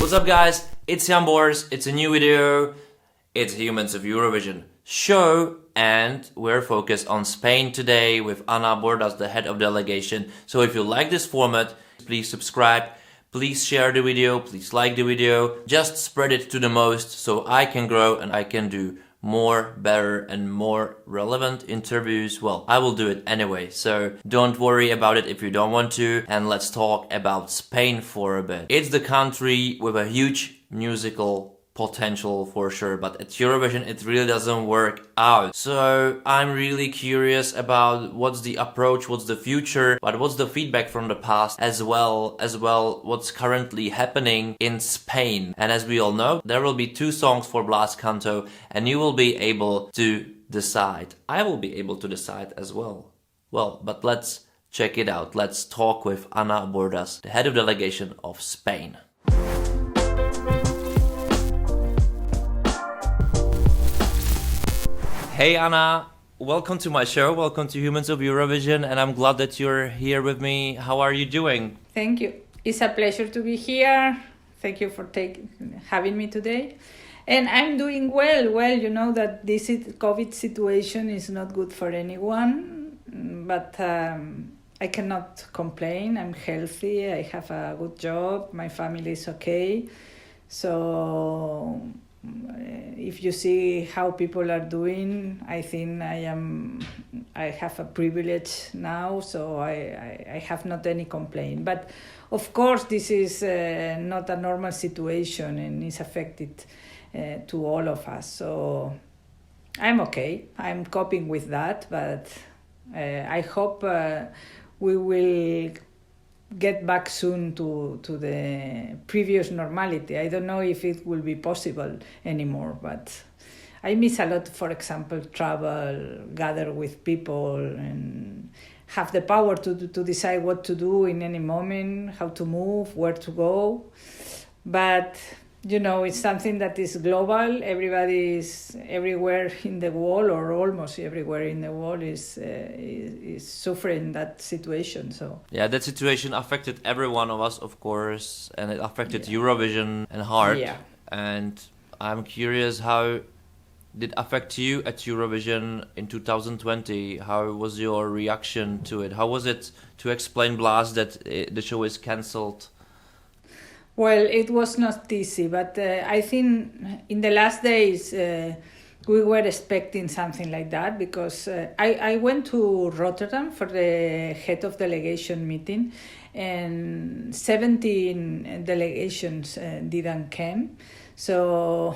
What's up guys, it's Jan Bors, it's a new video, it's Humans of Eurovision show, and we're focused on Spain today with Maria Bordas, the head of delegation. So if you like this format, please subscribe, please share the video, please like the video, just spread it to the most so I can grow and I can do more, better and more relevant interviews. Well, I will do it anyway, so don't worry about it if you don't want to. And let's talk about Spain for a bit. It's the country with a huge musical potential for sure, but at Eurovision it really doesn't work out. So I'm really curious about what's the approach, what's the future, but what's the feedback from the past as well what's currently happening in Spain. And as we all know, there will be 2 songs for Blas Canto and you will be able to decide. I will be able to decide as well. Well, but let's check it out. Let's talk with Maria Bordas, the head of delegation of Spain. Hey Anna, welcome to my show, welcome to Humans of Eurovision, and I'm glad that you're here with me. How are you doing? Thank you. It's a pleasure to be here. Thank you for having me today. And I'm doing well. Well, you know that this COVID situation is not good for anyone, but I cannot complain. I'm healthy, I have a good job, my family is okay. So if you see how people are doing, I think I have a privilege now, so I have not any complaint. But of course, this is not a normal situation and it's affected to all of us. So I'm okay. I'm coping with that, but I hope we will get back soon to the previous normality. I don't know if it will be possible anymore, but I miss a lot, for example, travel, gather with people and have the power to decide what to do in any moment, how to move, where to go. But you know, it's something that is global. Everybody is everywhere in the world, or almost everywhere in the world, is suffering that situation. So yeah, that situation affected every one of us, of course, and it affected Eurovision and hard. Yeah. And I'm curious, how did it affect you at Eurovision in 2020? How was your reaction to it? How was it to explain, Blas, that the show is cancelled? Well, it was not easy, but I think in the last days we were expecting something like that, because I went to Rotterdam for the head of delegation meeting and 17 delegations didn't come. So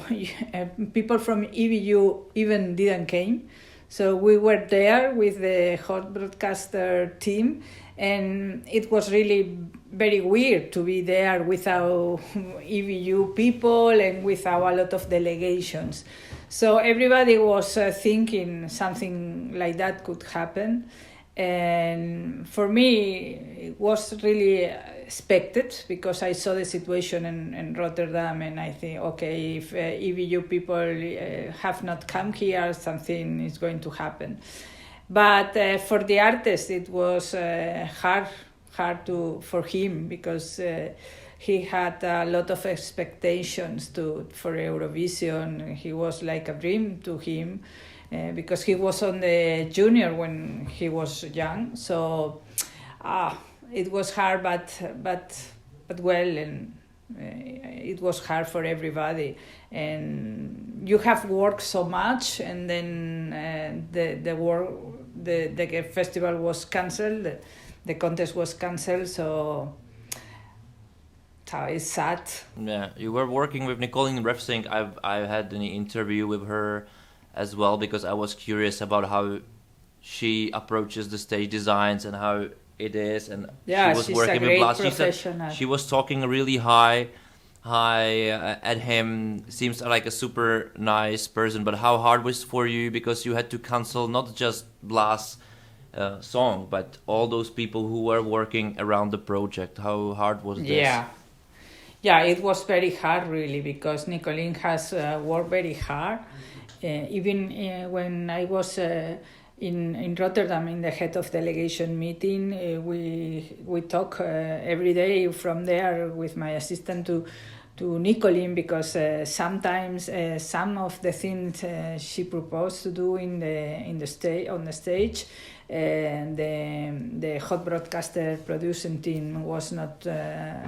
people from EBU even didn't came. So we were there with the hot broadcaster team, and it was really very weird to be there without EBU people and without a lot of delegations. So everybody was thinking something like that could happen. And for me, it was really expected, because I saw the situation in Rotterdam and I think, okay, if EBU people have not come here, something is going to happen. But for the artist, it was hard for him, because he had a lot of expectations for Eurovision. He was like a dream to him, because he was on the junior when he was young. So it was hard, but well, and it was hard for everybody. And you have worked so much, and then the festival was cancelled, the contest was cancelled, so it's sad. Yeah, you were working with Nicole Refsink. I had an interview with her as well, because I was curious about how she approaches the stage designs and how it is. And yeah, she was she's working a great with Blas. professional. She was talking really high at him. Seems like a super nice person, but how hard was it for you, because you had to cancel not just Blas song, but all those people who were working around the project? How hard was this? Yeah, it was very hard, really, because Nicolene has worked very hard. Even when I was in Rotterdam in the head of delegation meeting, we talk every day from there with my assistant to Nicolene, because sometimes some of the things she proposed to do on the stage, the hot broadcaster producing team was not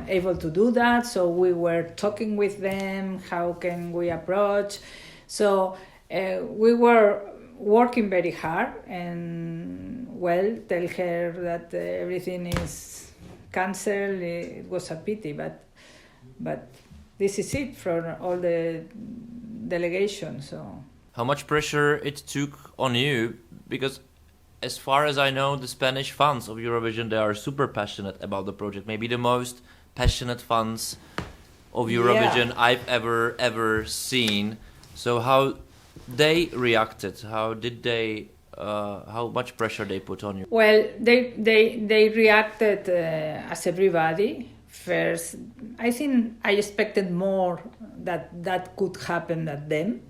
able to do that. So we were talking with them. How can we approach? So we were working very hard, and tell her that everything is cancelled. It was a pity, but this is it for all the delegation. So how much pressure it took on you? Because as far as I know, the Spanish fans of Eurovision, they are super passionate about the project. Maybe the most passionate fans of Eurovision I've ever seen. So how they reacted? How did they? How much pressure they put on you? Well, they reacted as everybody. First, I think I expected more that could happen than them,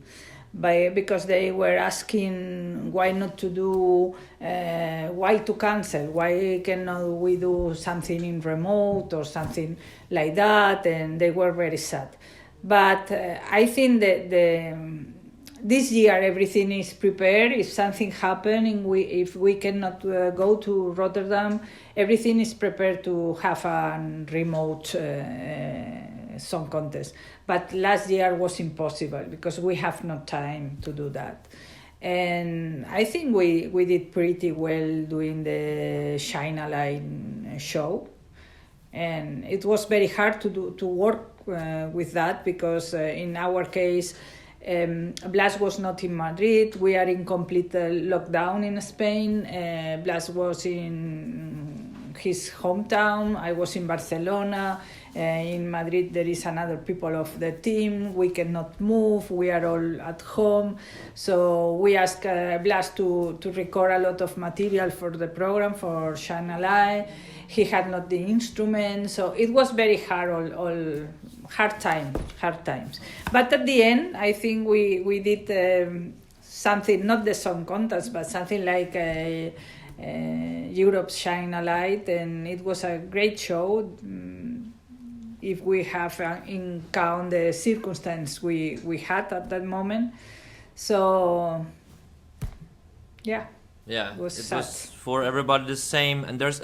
because they were asking why not to do, why to cancel, why cannot we do something in remote or something like that, and they were very sad. But I think that this year everything is prepared. If something happens, if we cannot go to Rotterdam, everything is prepared to have a remote song contest. But last year was impossible because we have no time to do that. And I think we did pretty well doing the Shine a Light show. And it was very hard to work with that because in our case, Blas was not in Madrid. We are in complete lockdown in Spain. Blas was in his hometown. I was in Barcelona. In Madrid there is another people of the team. We cannot move. We are all at home. So we asked Blas to record a lot of material for the program for Shine a Light. He had not the instrument, so it was very hard, all hard times. But at the end, I think we did something, not the song contest, but something like Europe's Shine a Light, and it was a great show. If we have in count the circumstance we had at that moment, so yeah, it was for everybody the same, and there's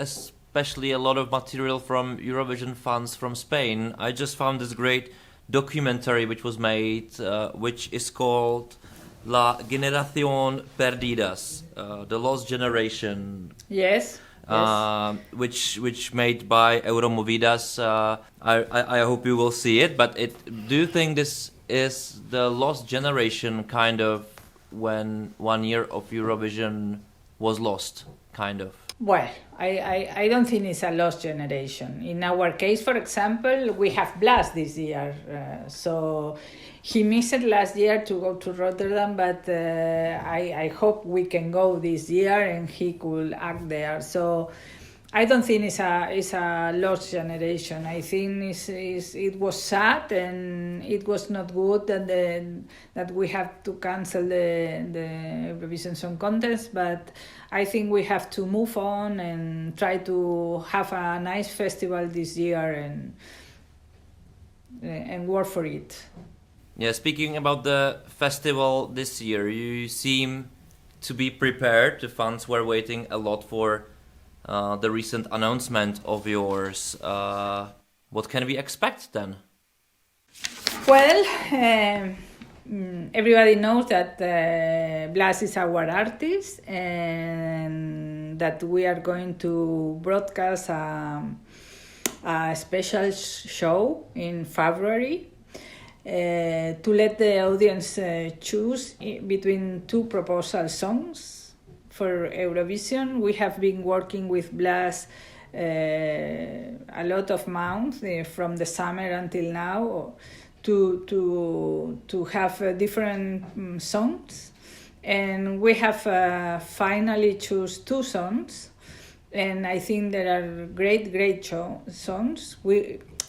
especially a lot of material from Eurovision fans from Spain. I just found this great documentary which was made, which is called La Generacion Perdidas, the Lost Generation. Yes. Which made by Euromovidas. I hope you will see it. But do you think this is the lost generation, kind of, when 1 year of Eurovision was lost, kind of? Well, I don't think it's a lost generation. In our case, for example, we have Blas this year. So he missed it last year to go to Rotterdam, but I hope we can go this year and he could act there. So I don't think it's a lost generation. I think it was sad and it was not good that we have to cancel the Eurovision Song Contest, but I think we have to move on and try to have a nice festival this year and work for it. Yeah, speaking about the festival this year, you seem to be prepared. The fans were waiting a lot for the recent announcement of yours. What can we expect then? Well, everybody knows that Blas is our artist and that we are going to broadcast a special show in February to let the audience choose between two proposal songs for Eurovision. We have been working with Blas a lot of months from the summer until now to have different songs, and we have finally choose two songs, and I think there are great songs.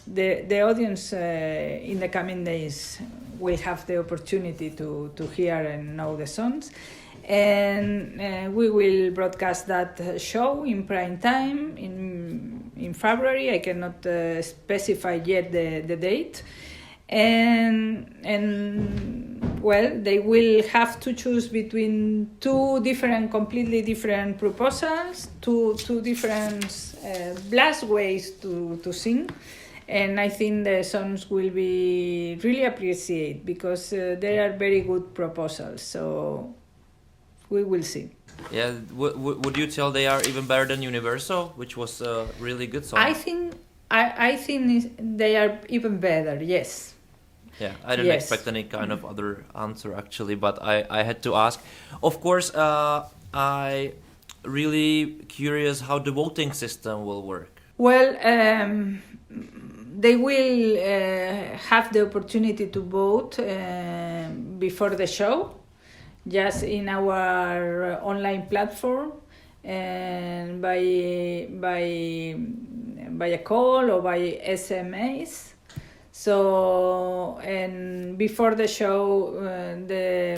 The audience in the coming days will have the opportunity to hear and know the songs, and we will broadcast that show in prime time in February. I cannot specify yet the date. and well, they will have to choose between completely different proposals, two different Blas ways to sing. And I think the songs will be really appreciated because they are very good proposals. So we will see. Yeah, would you tell they are even better than Universal, which was a really good song? I think they are even better. Yes. Yeah, I didn't expect any kind of other answer actually, but I had to ask. Of course, I really curious how the voting system will work. Well, they will have the opportunity to vote before the show, just in our online platform, and by a call or by SMS. So, and before the show, the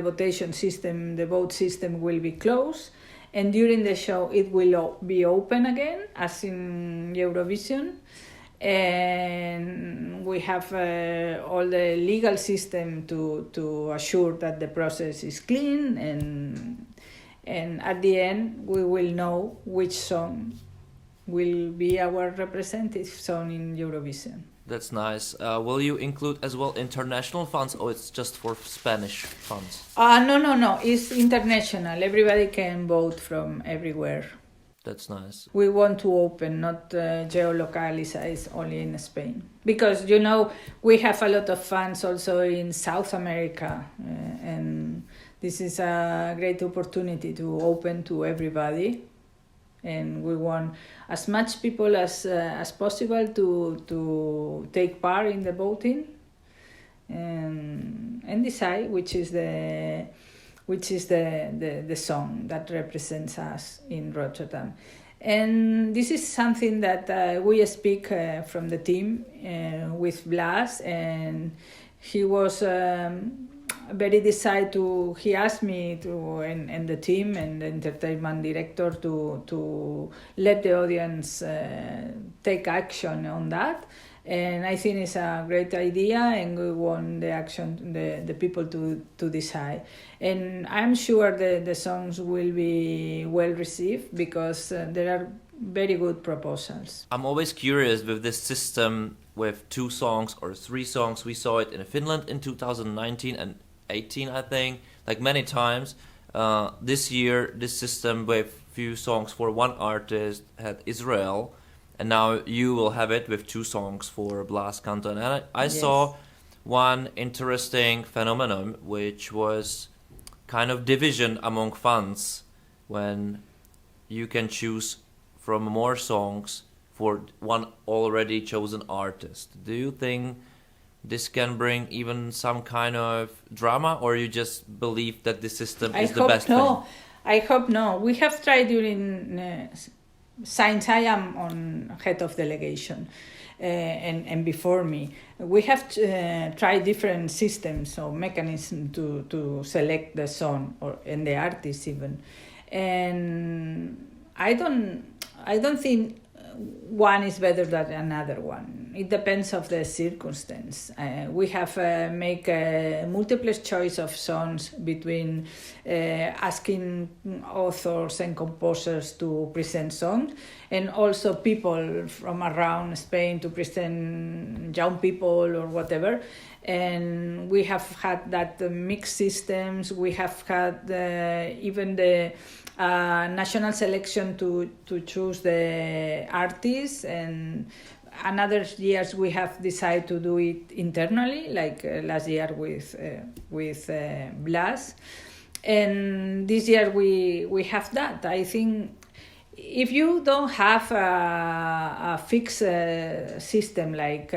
votation system, the vote system will be closed, and during the show it will be open again, as in Eurovision. And we have all the legal system to assure that the process is clean, and at the end we will know which song will be our representative song in Eurovision. That's nice. Will you include as well international fans, or it's just for Spanish fans? No. It's international. Everybody can vote from everywhere. That's nice. We want to open, not geolocalize only in Spain. Because, we have a lot of fans also in South America. And this is a great opportunity to open to everybody. And we want as much people as possible to take part in the voting and decide which is the song that represents us in Rotterdam. And this is something that we speak from the team with Blas, and he was very decided to. He asked me to, and the team and the entertainment director to let the audience take action on that. And I think it's a great idea, and we want the people to decide. And I'm sure the songs will be well received because there are very good proposals. I'm always curious with this system with 2 songs or 3 songs. We saw it in Finland in 2019 and 18, I think, like many times. This year, this system with few songs for one artist had Israel. And now you will have it with 2 songs for Blas Canton. And I saw one interesting phenomenon, which was kind of division among fans when you can choose from more songs for one already chosen artist. Do you think this can bring even some kind of drama, or you just believe that the system is the best thing? I hope no. We have tried during... since I am on head of delegation and before me, we have tried different systems or mechanisms to select the song and the artist even. And I don't think one is better than another one. It depends of the circumstance. We have make a multiple choice of songs between asking authors and composers to present songs, and also people from around Spain to present young people or whatever. And we have had that mixed systems. We have had even the national selection to choose the artists, and another years we have decided to do it internally, like last year with Blas, and this year we have that. I think if you don't have a fixed system like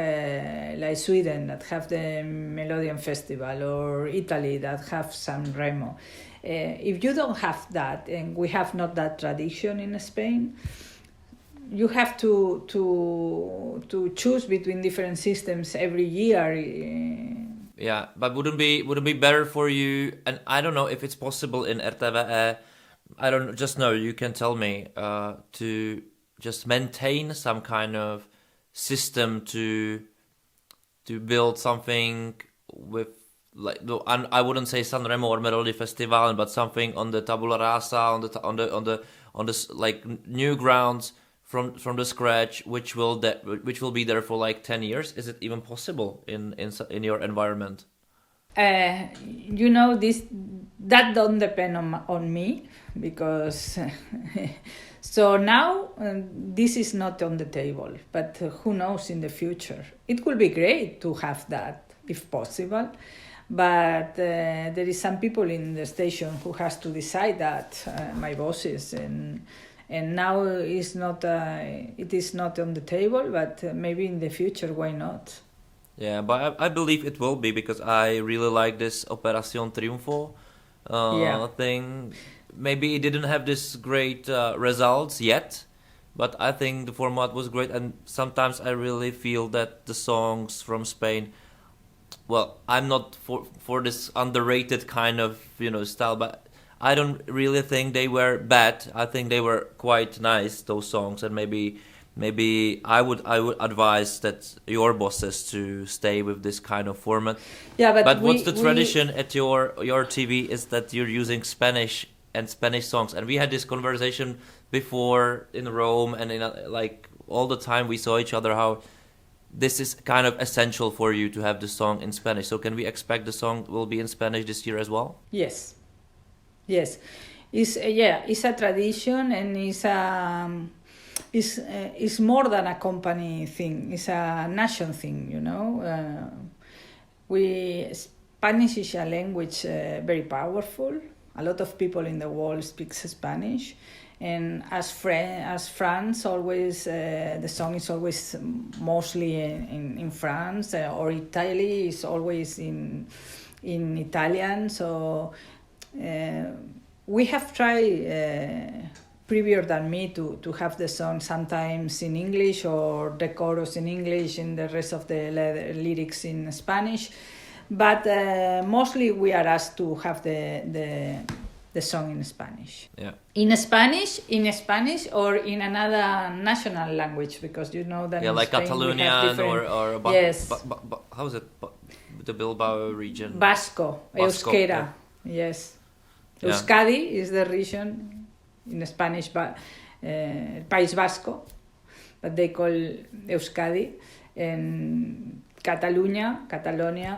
Sweden that have the Melodian Festival, or Italy that have San Remo, if you don't have that, and we have not that tradition in Spain, you have to choose between different systems every year. Yeah, but wouldn't be better for you? And I don't know if it's possible in RTV. I don't just know. You can tell me to just maintain some kind of system to to build something with like no, I wouldn't say Sanremo or Melody Festival, but something on the tabula rasa, on this like new grounds from the scratch, which will be there for like 10 years? Is it even possible in your environment? That don't depend on me, because so now this is not on the table, but who knows in the future. It will be great to have that if possible, but there is some people in the station who has to decide that, my bosses, and now it is not on the table, but maybe in the future, why not? Yeah, but I believe it will be, because I really like this Operación Triunfo thing. Maybe it didn't have this great results yet, but I think the format was great, and sometimes I really feel that the songs from Spain, well, I'm not for this underrated kind of style, but I don't really think they were bad. I think they were quite nice, those songs, and maybe I would advise that your bosses to stay with this kind of format. Yeah, but what's the tradition at your TV is that you're using Spanish songs, and we had this conversation before in Rome, and like all the time we saw each other how this is kind of essential for you to have the song in Spanish. So can we expect the song will be in Spanish this year as well? Yes. It's a tradition, and it's more than a company thing. It's a nation thing, Spanish is a language very powerful. A lot of people in the world speak Spanish, and as France, always the song is always mostly in France, or Italy is always in Italian. So we have tried previous than me to have the song sometimes in English, or the chorus in English and the rest of the lyrics in Spanish, but mostly we are asked to have the song in Spanish. Yeah. In Spanish, or in another national language, because you know that in like Spain Catalonian or yes. How is it? The Bilbao region. Basco, Euskera. Yeah. Yes. Yeah. Euskadi is the region in Spanish, but País Vasco, but they call Euskadi, and Catalonia,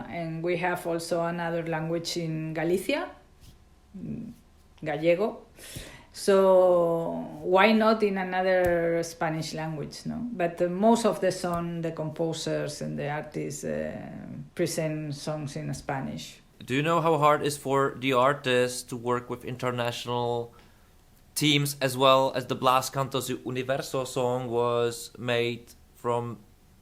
and we have also another language in Galicia, Gallego. So why not in another Spanish language, no? But most of the composers and the artists present songs in Spanish. Do you know how hard it is for the artists to work with international teams, as well as the Blas Cantos Universo song was made from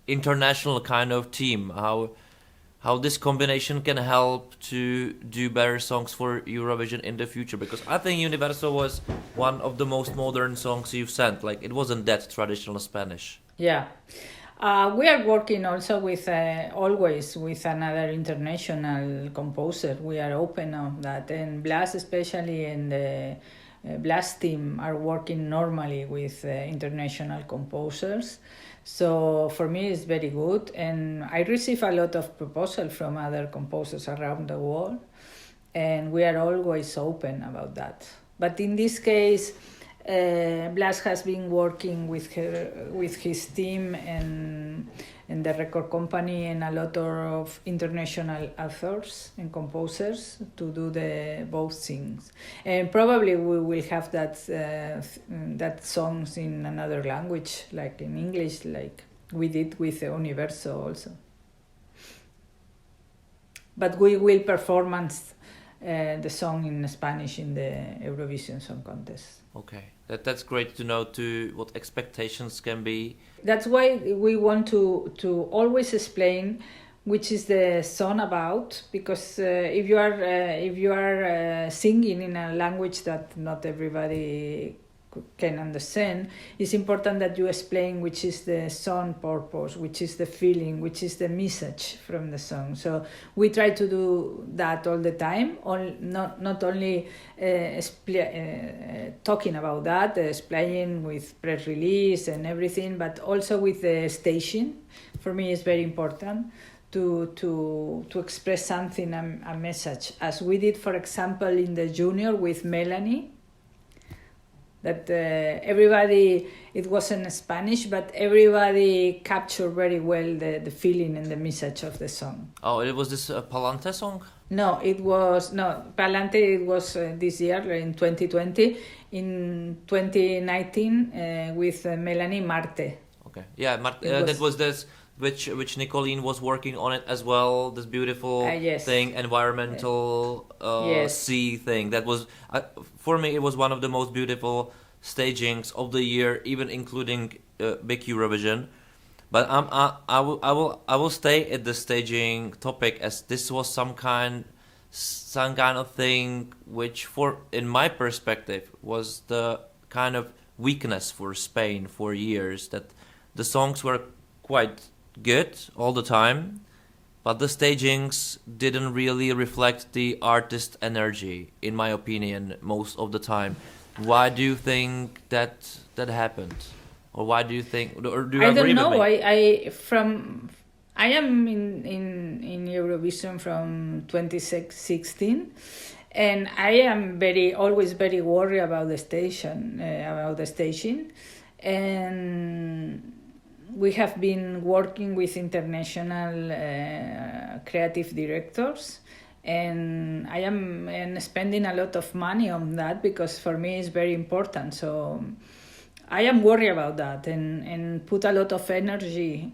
international kind of team? How this combination can help to do better songs for Eurovision in the future? Because I think Universo was one of the most modern songs you've sent. Like, it wasn't that traditional Spanish. Yeah. We are working also with always with another international composer. We are open on that, and Blas especially, and the Blas team are working normally with international composers. So for me it's very good, and I receive a lot of proposals from other composers around the world, and we are always open about that. But in this case, Blas has been working with his team and the record company, and a lot of international authors and composers to do both things. And probably we will have that songs in another language, like in English, like we did with Universo also. But we will performance the song in Spanish in the Eurovision Song Contest. Okay, that's great to know too, what expectations can be. That's why we want to always explain which is the song about, because if you are singing in a language that not everybody can understand, it's important that you explain which is the song purpose, which is the feeling, which is the message from the song. So we try to do that all the time, not only talking about that, explaining with press release and everything, but also with the station. For me it's very important to express something, a message, as we did, for example, in the junior with Melanie. That everybody, it wasn't Spanish, but everybody captured very well the feeling and the message of the song. Oh, it was this Palante song? No, Palante, it was this year in 2020. In 2019 with Melanie Marte. Okay, yeah, that was this, which Nicolene was working on it as well. This beautiful thing, environmental sea thing. That was for me. It was one of the most beautiful stagings of the year, even including big Eurovision. But I will stay at the staging topic, as this was some kind of thing which, in my perspective, was the kind of weakness for Spain for years. That the songs were quite good all the time, but the stagings didn't really reflect the artist energy, in my opinion, most of the time. Why do you think that happened? Or why do you think, or do you agree with me? I don't know. I am in Eurovision from 2016, and I am always very worried about the staging, and we have been working with international creative directors, and I am spending a lot of money on that, because for me it's very important. So I am worried about that, and put a lot of energy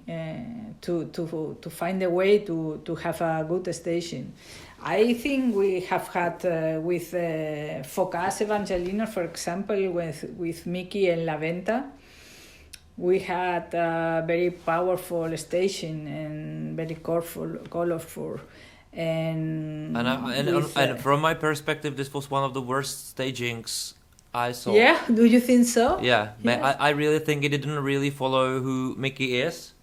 to find a way to have a good staging. I think we have had with Focus Evangelino, for example, with Mickey and La Venta, we had a very powerful staging and very colorful. And from my perspective, this was one of the worst stagings I saw. Yeah, do you think so? Yeah, Yes. I really think it didn't really follow who Mickey is,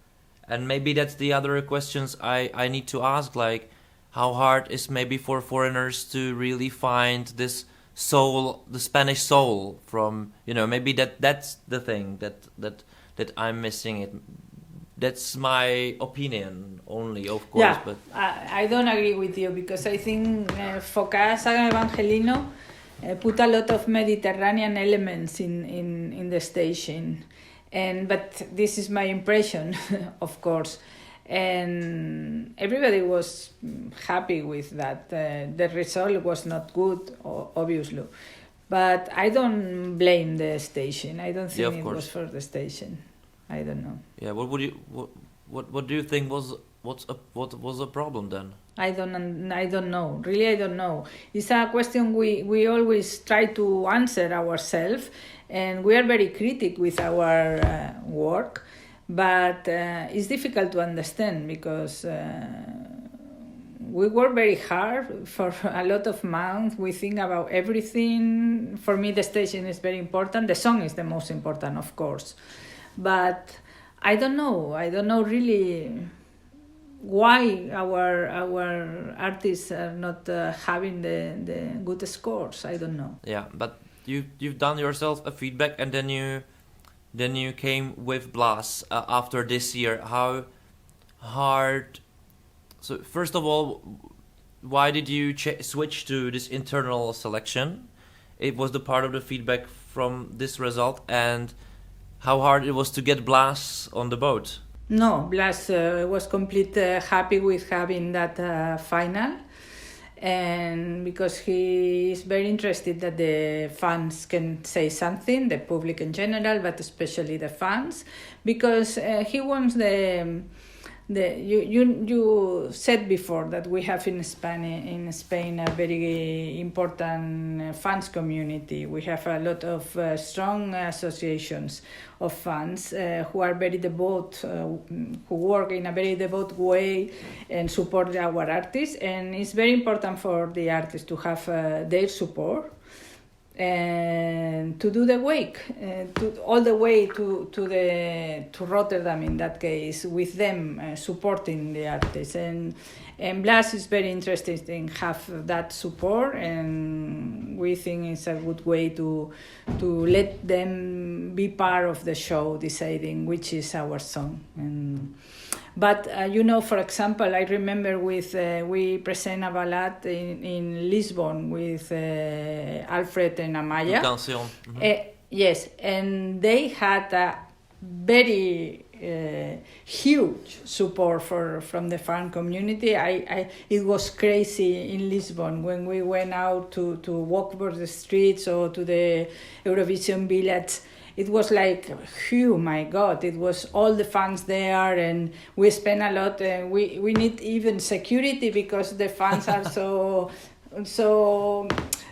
and maybe that's the other questions I need to ask, like how hard is maybe for foreigners to really find this soul, the Spanish soul from, maybe that's the thing that I'm missing it. That's my opinion only, of course. Yeah, but I don't agree with you, because I think Focus Evangelino put a lot of Mediterranean elements in the staging, but this is my impression, of course, and everybody was happy with that. The result was not good, obviously, but I don't blame the staging. I don't think it was for the staging. I don't know. Yeah, what do you think was the problem then? I don't know. Really, I don't know. It's a question we always try to answer ourselves, and we are very critical with our work, but it's difficult to understand, because we work very hard for a lot of months. We think about everything. For me, the staging is very important. The song is the most important, of course. But I don't know really why our artists are not having the good scores. I don't know. Yeah, but you've done yourself a feedback, and then you came with Blas after this year. How hard? So first of all, why did you switch to this internal selection? It was the part of the feedback from this result, and how hard it was to get Blas on the boat? No, Blas was completely happy with having that final, and because he is very interested that the fans can say something, the public in general, but especially the fans, because he wants you said before that we have in Spain a very important fans community. We have a lot of strong associations of fans who are very devout, who work in a very devout way and support our artists, and it's very important for the artists to have their support and to do the wake all the way to Rotterdam, in that case, with them supporting the artists, and Blas is very interested in have that support, and we think it's a good way to let them be part of the show, deciding which is our song. And But for example, I remember we present a ballad in Lisbon with Alfred and Amaya. Yes, and they had a very huge support from the fan community. It was crazy in Lisbon when we went out to walk over the streets or to the Eurovision village. It was like, oh my God, it was all the fans there, and we spent a lot. We need even security because the fans are so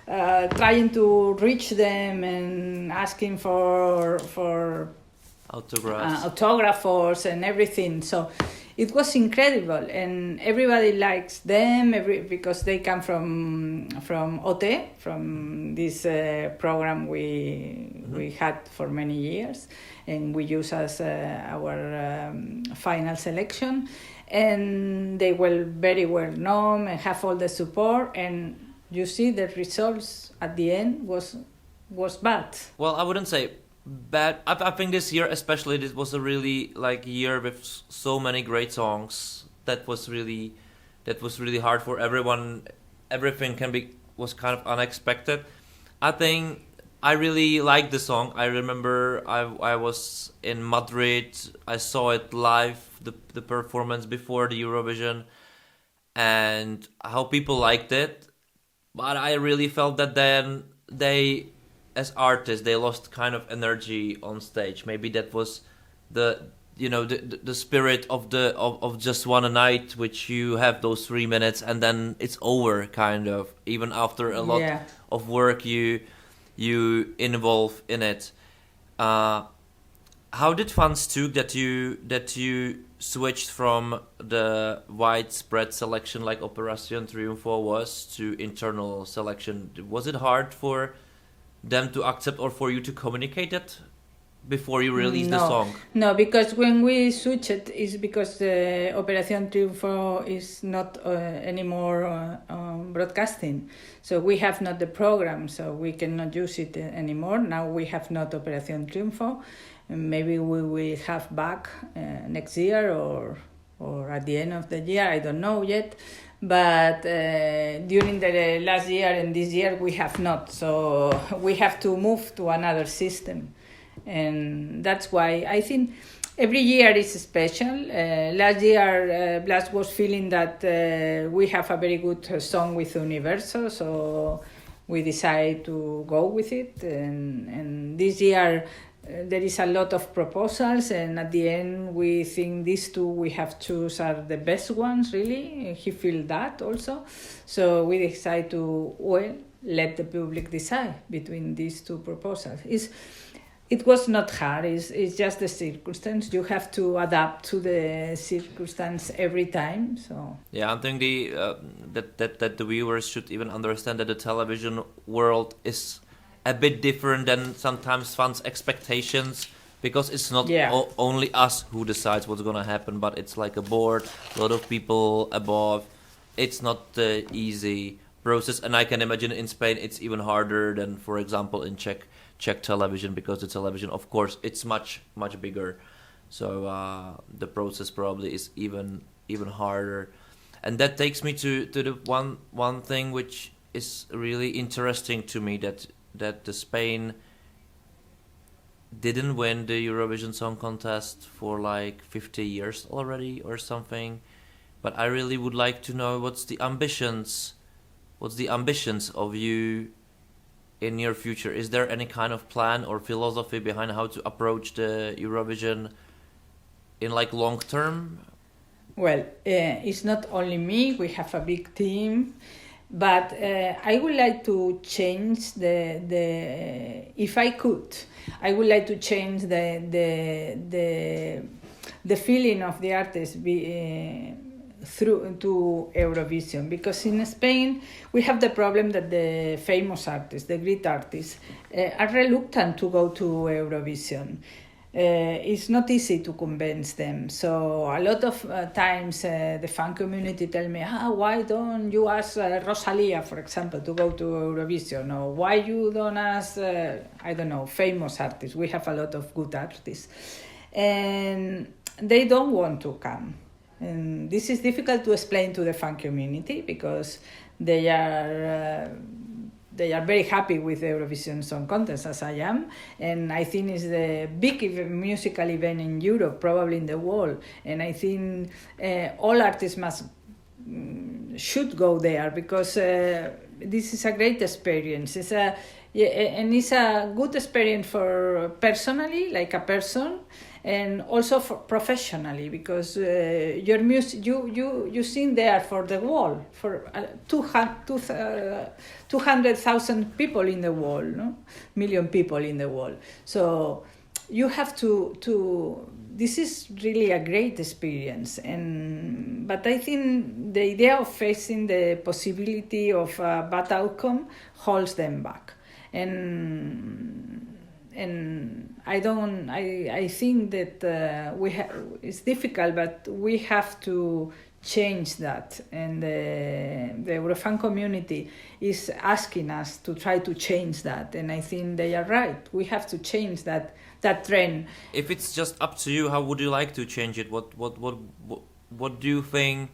trying to reach them and asking for autographs and everything. So it was incredible, and everybody likes them because they come from OT, from this program we had for many years, and we use as our final selection. And they were very well known and have all the support, and you see the results at the end was bad. Well, I wouldn't say bad. I think this year especially, this was a really year with so many great songs. That was really hard for everyone. Everything was kind of unexpected. I think I really liked the song. I remember I was in Madrid. I saw it live, the performance before the Eurovision, and how people liked it. But I really felt that then they, as artists, they lost kind of energy on stage. Maybe that was the spirit of just one night, which you have those 3 minutes and then it's over, kind of. Even after a lot of work you involve in it. How did fans took that you switched from the widespread selection like Operación Triunfo was to internal selection? Was it hard for them to accept or for you to communicate it before you release the song? No, because when we switch it's because the Operación Triunfo is not anymore broadcasting. So we have not the program, so we cannot use it anymore. Now we have not Operación Triunfo. Maybe we will have back next year or at the end of the year, I don't know yet. But during the last year and this year we have not, so we have to move to another system. And that's why I think every year is special. Last year Blas was feeling that we have a very good song with Universo, so we decided to go with it. And this year there is a lot of proposals, and at the end we think these two we have choose are the best ones, really. He feels that also. So we decided to, let the public decide between these two proposals. It was not hard, it's just the circumstance. You have to adapt to the circumstance every time. So yeah, I think that the viewers should even understand that the television world is a bit different than sometimes fans' expectations, because it's not only us who decides what's gonna happen, but it's like a board, a lot of people above. It's not the easy process, and I can imagine in Spain it's even harder than, for example, in Czech television, because the television, of course, it's much bigger. So the process probably is even harder, and that takes me to the one thing which is really interesting to me, that the Spain didn't win the Eurovision Song Contest for 50 years already or something. But I really would like to know what's the ambitions of you in your future. Is there any kind of plan or philosophy behind how to approach the Eurovision in long term? Well, it's not only me. We have a big team. But I would like to change if I could, I would like to change the feeling of the artist through to Eurovision, because in Spain we have the problem that the famous artists, the great artists, are reluctant to go to Eurovision. It's not easy to convince them. So a lot of times the fan community tell me, why don't you ask Rosalia, for example, to go to Eurovision? Or why you don't ask, famous artists? We have a lot of good artists. And they don't want to come. And this is difficult to explain to the fan community because they are very happy with the Eurovision Song Contest, as I am, and I think it's the big musical event in Europe, probably in the world, and I think all artists should go there because this is a great experience. It's a good experience for personally, like a person, and also for professionally, because your music you sing there for the world, for 200,000 people in the world, no? Million people in the world. So you have to. This is really a great experience, but I think the idea of facing the possibility of a bad outcome holds them back, and I think that it's difficult, but we have to change that, and the Eurofan community is asking us to try to change that, and I think they are right. We have to change that trend. If it's just up to you, how would you like to change it? What do you think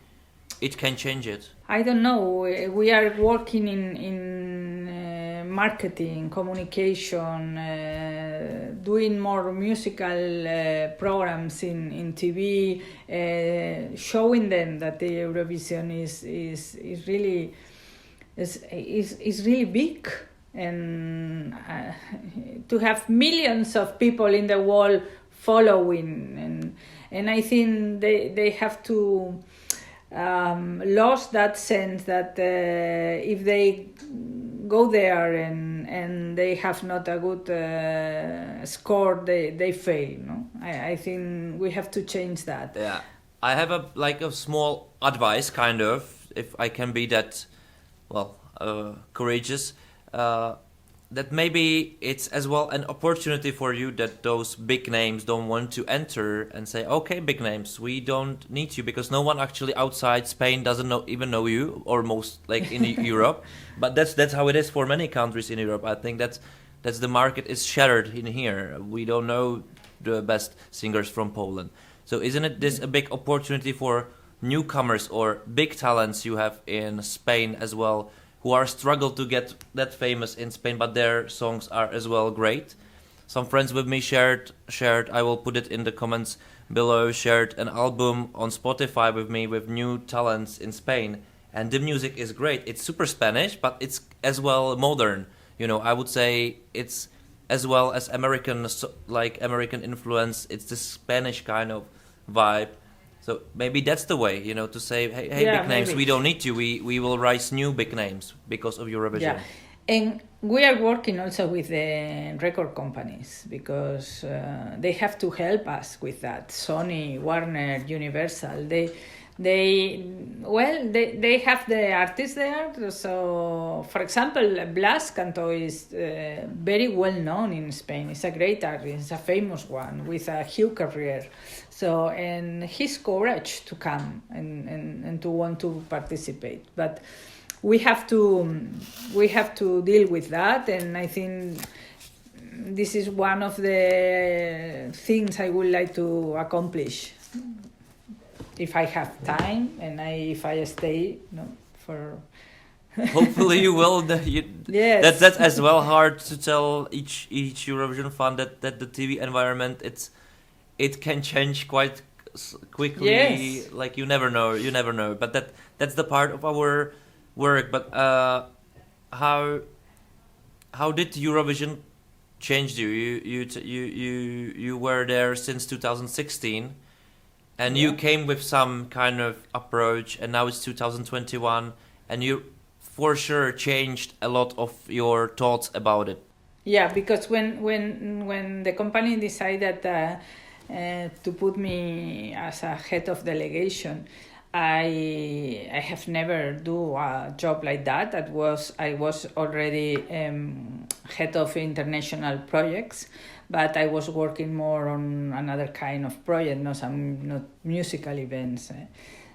it can change it? I don't know. We are working in marketing, communication, doing more musical programs in TV, showing them that the Eurovision is really big, and to have millions of people in the world following, and I think they have to lost that sense that if they go there and they have not a good score, they fail. No, I think we have to change that. Yeah, I have a small advice, kind of, if I can be that, courageous. That maybe it's as well an opportunity for you that those big names don't want to enter and say, okay, big names, we don't need you, because no one actually outside Spain doesn't even know you, or most in Europe. But that's how it is for many countries in Europe. I think that's the market is shattered in here. We don't know the best singers from Poland. So isn't it this a big opportunity for newcomers or big talents you have in Spain as well, who are struggle to get that famous in Spain, but their songs are as well great? Some friends with me shared, I will put it in the comments below, shared an album on Spotify with me with new talents in Spain, and the music is great. It's super Spanish, but it's as well modern. I would say it's as well as American influence. It's the Spanish kind of vibe. So maybe that's the way, to say, hey, big names, maybe. We don't need you. We will rise new big names because of Eurovision. Yeah, and we are working also with the record companies, because they have to help us with that. Sony, Warner, Universal, they have the artists there. So, for example, Blas is very well known in Spain. He's a great artist, he's a famous one with a huge career. So, and his courage to come and to want to participate, but we have to deal with that, and I think this is one of the things I would like to accomplish if I have time and if I stay. For. Hopefully you will. Yes. That's as well hard to tell each Eurovision fan that the TV environment it can change quite quickly. Yes. You never know. But that's the part of our work. But how did Eurovision change you? You were there since 2016, and you came with some kind of approach, and now it's 2021, and you for sure changed a lot of your thoughts about it. Yeah, because when the company decided to put me as a head of delegation, I have never do a job like that. I was already head of international projects, but I was working more on another kind of project, not musical events.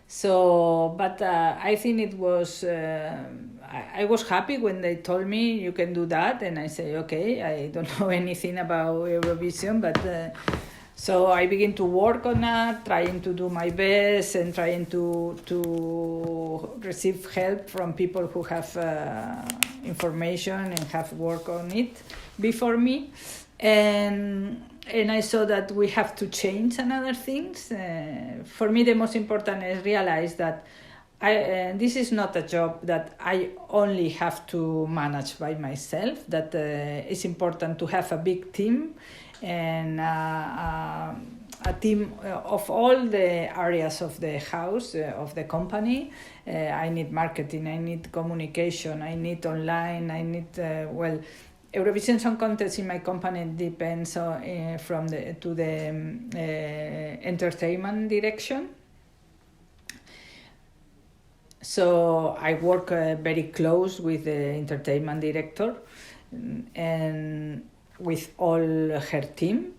So, but I think it was. I was happy when they told me you can do that, and I say okay. I don't know anything about Eurovision, but So I begin to work on that, trying to do my best and trying to receive help from people who have information and have worked on it before me. And I saw that we have to change another things. For me, the most important is realize that this is not a job that I only have to manage by myself, that it's important to have a big team and a team of all the areas of the house, of the company. I need marketing, I need communication, I need online, I need, Eurovision Song Contest in my company depends from the entertainment direction. So I work very close with the entertainment director and with all her team,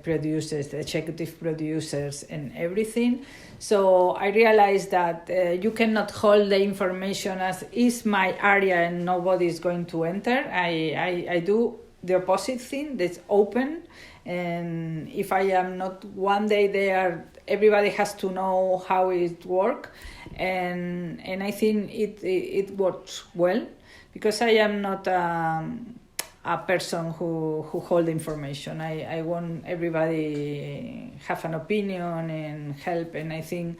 producers, executive producers and everything. So I realized that you cannot hold the information as is my area and nobody is going to enter. I do the opposite thing, that's open. And if I am not one day there, everybody has to know how it works. And I think it works well, because I am not a person who hold information. I want everybody have an opinion and help, and I think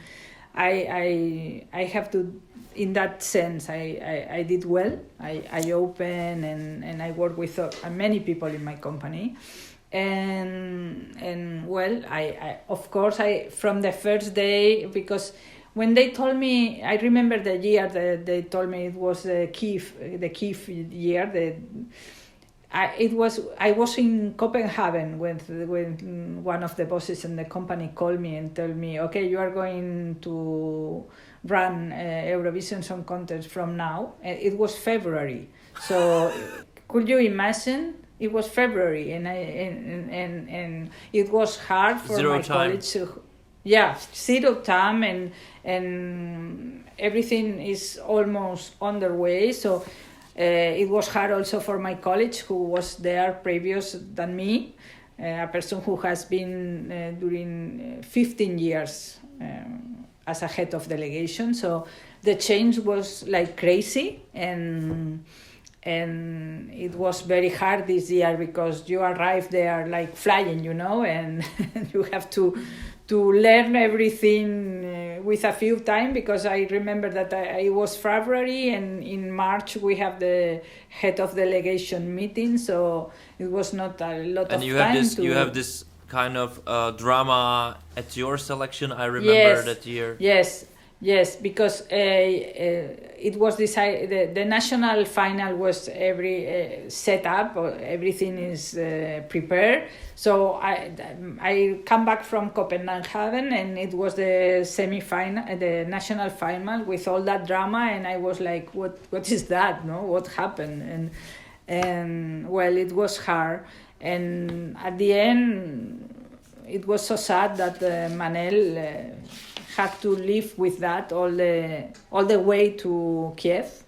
I have to, in that sense, I did well. I open and I work with many people in my company. And well, I of course, from the first day, because when they told me, I remember the year that they told me it was the Kiev year. I was in Copenhagen when one of the bosses in the company called me and told me, okay, you are going to run Eurovision Song Contest from now. It was February, so could you imagine? It was February, and it was hard for Zero my time. college to. Yeah, zero time, and everything is almost underway. So it was hard also for my college, who was there previous than me, a person who has been during 15 years as a head of delegation. So the change was like crazy, and it was very hard this year, because you arrive there like flying, and you have to learn everything with a few time, because I remember that it was February, and in March we have the head of delegation meeting, so it was not a lot of time. And you have this kind of drama at your selection, I remember that year. Yes, because it was decided, the national final was set up, everything is prepared. So I come back from Copenhagen, and it was the semi-final, the national final with all that drama, and I was like, what is that? No, what happened? And well, it was hard, and at the end, it was so sad that Manel had to live with that all the way to Kiev,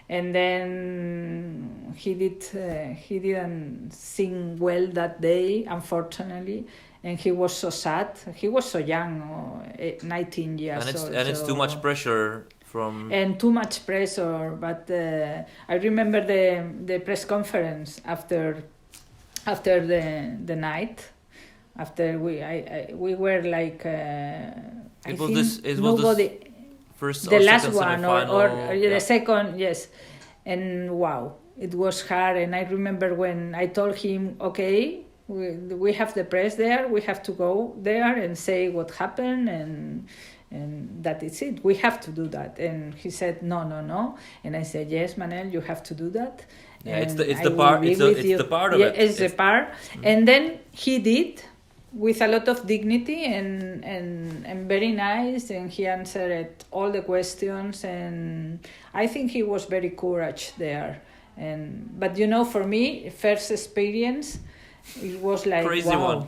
and then he didn't sing well that day, unfortunately, and he was so sad. He was so young, 19 years old. And it's too much pressure from. And too much pressure, but I remember the press conference after the night. After we were like. It was the first the or last second one semi-final, the second, yes, and wow, it was hard. And I remember when I told him, okay, we have the press there, we have to go there and say what happened, and that is it, we have to do that. And he said no, and I said, yes, Manel, you have to do that. Yeah, it's the part of it. It's the part. And then he did, with a lot of dignity and very nice, and he answered all the questions, and I think he was very courage there. But for me, first experience, it was like crazy wow. one.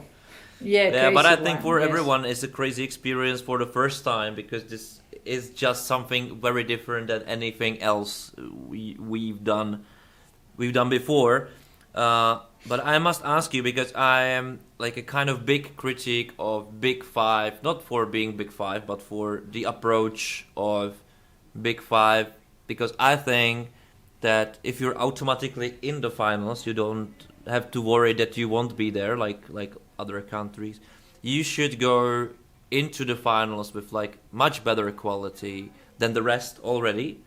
Yeah, but I think for everyone it's a crazy experience for the first time, because this is just something very different than anything else we've done before. But I must ask you, because I am like a kind of big critic of Big Five, not for being Big Five, but for the approach of Big Five, because I think that if you're automatically in the finals, you don't have to worry that you won't be there like other countries. You should go into the finals with like much better quality than the rest already,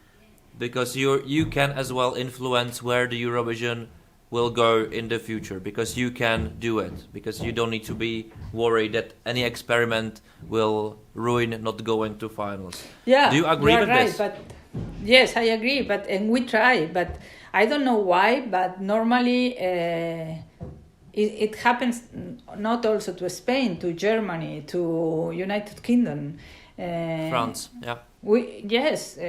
because you can as well influence where the Eurovision will go in the future, because you can do it, because you don't need to be worried that any experiment will ruin not going to finals. Yeah, do you agree with right, this? but yes, I agree. And we try, but I don't know why. But normally, it happens not also to Spain, to Germany, to United Kingdom, France, yeah.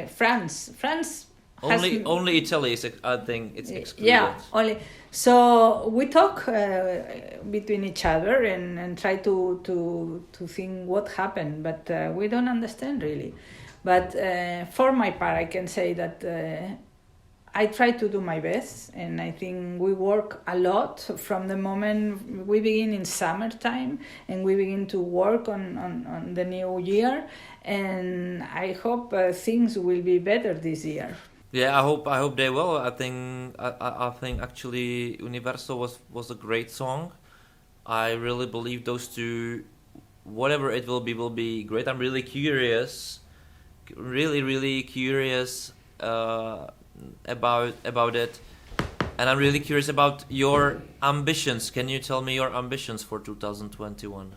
France. France Only Italy is, I think, it's excluded. Yeah, only. So we talk between each other and try to think what happened, but we don't understand really. But for my part, I can say that I try to do my best, and I think we work a lot from the moment we begin in summertime, and we begin to work on the new year, and I hope things will be better this year. Yeah, I hope they will. I think actually Universo was a great song. I really believe those two, whatever it will be great. I'm really curious, really curious about it, and I'm really curious about your ambitions. Can you tell me your ambitions for 2021?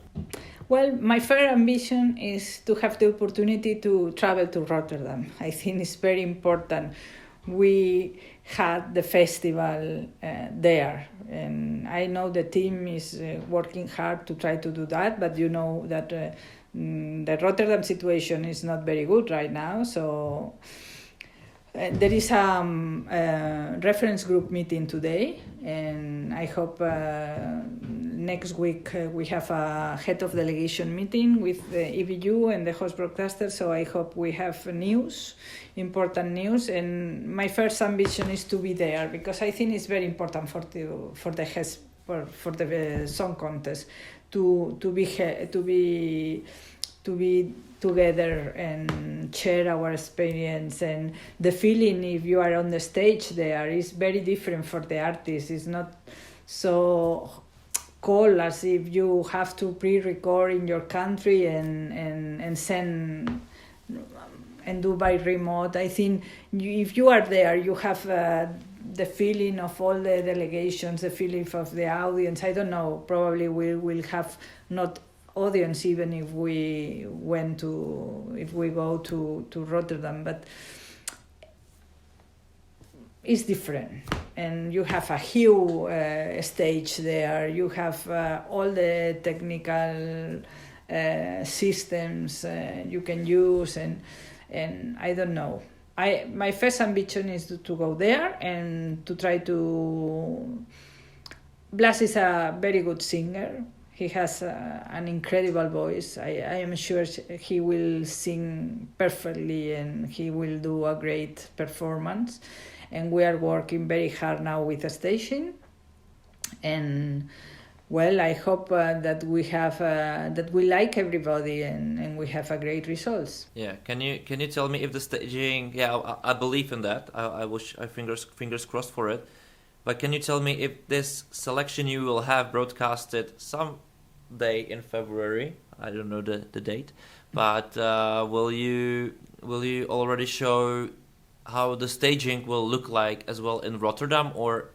Well, my first ambition is to have the opportunity to travel to Rotterdam. I think it's very important. We had the festival there, and I know the team is working hard to try to do that, but you know that the Rotterdam situation is not very good right now, so there is a reference group meeting today, and I hope next week we have a head of delegation meeting with the EBU and the host broadcaster, so I hope we have news, important news, and my first ambition is to be there, because I think it's very important for the song contest to be together and share our experience, and the feeling if you are on the stage there is very different for the artist. It's not so cold as if you have to pre-record in your country and send and do by remote. I think if you are there, you have the feeling of all the delegations, the feeling of the audience. I don't know, probably we will have not audience even if we go to Rotterdam, but it's different, and you have a huge stage there. You have all the technical systems you can use, and I don't know. My first ambition is to go there and to try to. Blas is a very good singer. He has an incredible voice. I am sure he will sing perfectly and he will do a great performance. And we are working very hard now with the station. And well, I hope that we have that we like everybody and we have a great results. Yeah, can you tell me if the staging? Yeah, I believe in that. I fingers crossed for it. But can you tell me if this selection you will have broadcasted some day in February? I don't know the date, but will you already show how the staging will look like as well in Rotterdam, or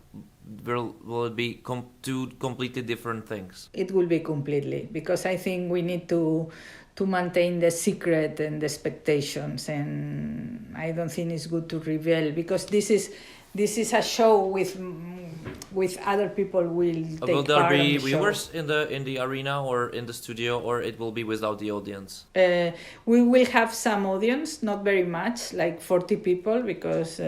will it be two completely different things? It will be completely, because I think we need to maintain the secret and the expectations, and I don't think it's good to reveal, because this is a show with other people will take part. Will there be viewers in the arena or in the studio, or it will be without the audience? We will have some audience, not very much, like 40 people, because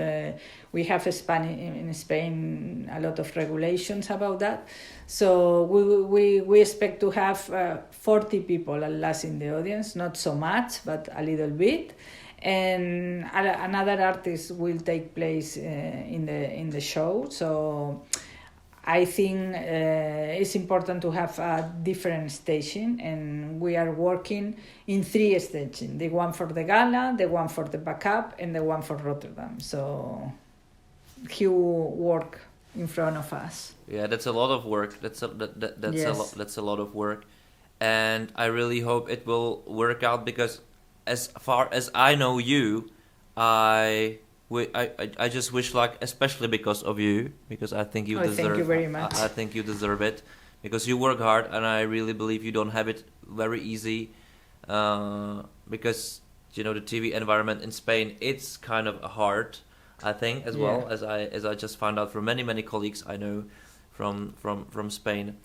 we have in Spain a lot of regulations about that. So we expect to have 40 people at last in the audience, not so much, but a little bit. And another artist will take place in the show. So I think it's important to have a different staging, and we are working in 3 staging: the one for the gala, the one for the backup, and the one for Rotterdam. So huge work in front of us. Yeah, that's a lot of work. That's a lot of work, and I really hope it will work out, because as far as I know you, I just wish luck, especially because of you, because I think you deserve. Thank you very much. I think you deserve it, because you work hard, and I really believe you don't have it very easy, because the TV environment in Spain, it's kind of hard, I think, as well, as I just found out from many colleagues I know from Spain.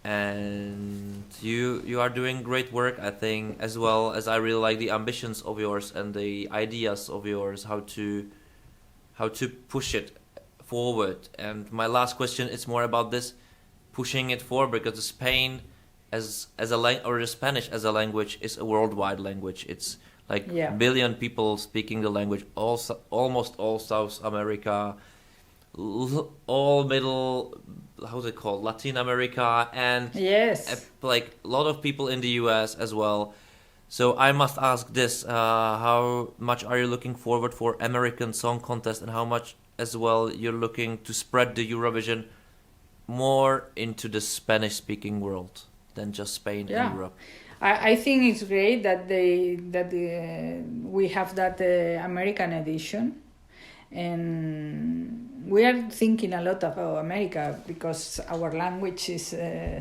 And you are doing great work, I think, as well as I really like the ambitions of yours and the ideas of yours, how to push it forward. And my last question is more about this, pushing it forward, because Spain as the Spanish as a language is a worldwide language. It's like billion people speaking the language, almost all South America, all middle, how's it called, Latin America, and like a lot of people in the US as well. So I must ask this, how much are you looking forward for American Song Contest, and how much as well you're looking to spread the Eurovision more into the Spanish speaking world than just Spain and Europe? I think it's great that we have that American edition, and we are thinking a lot about America, because our language is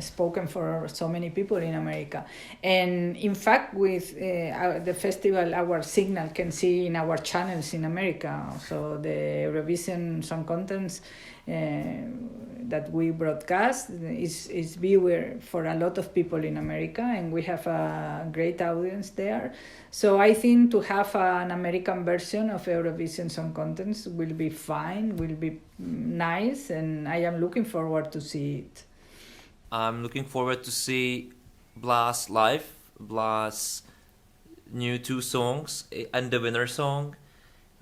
spoken for so many people in America. And in fact, with the festival, our signal can see in our channels in America. So the Eurovision Song Contest that we broadcast is viewer for a lot of people in America, and we have a great audience there. So I think to have an American version of Eurovision Song Contest will be fine, will be nice, and I am looking forward to see it. I'm looking forward to see Blas live, Blas' new 2 songs and the winner song.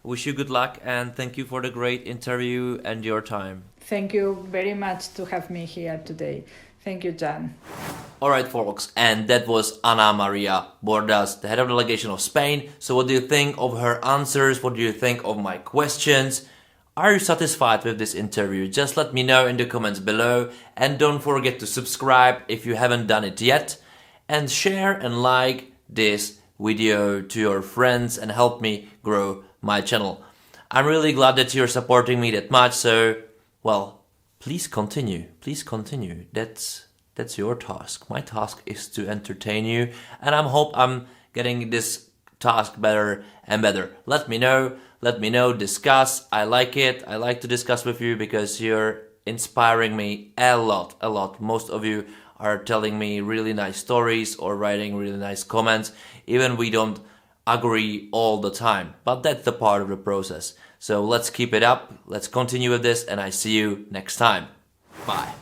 Wish you good luck, and thank you for the great interview and your time. Thank you very much to have me here today. Thank you, Jan. Alright, folks, and that was Ana Maria Bordas, the head of delegation of Spain. So what do you think of her answers? What do you think of my questions? Are you satisfied with this interview? Just let me know in the comments below, and don't forget to subscribe if you haven't done it yet, and share and like this video to your friends and help me grow my channel. I'm really glad that you're supporting me that much, so, well, please continue. Please continue. That's your task. My task is to entertain you, and I hope I'm getting this task better and better. Let me know, discuss. I like it. I like to discuss with you because you're inspiring me a lot. Most of you are telling me really nice stories or writing really nice comments. Even we don't agree all the time, but that's the part of the process. So let's keep it up. Let's continue with this, and I see you next time. Bye.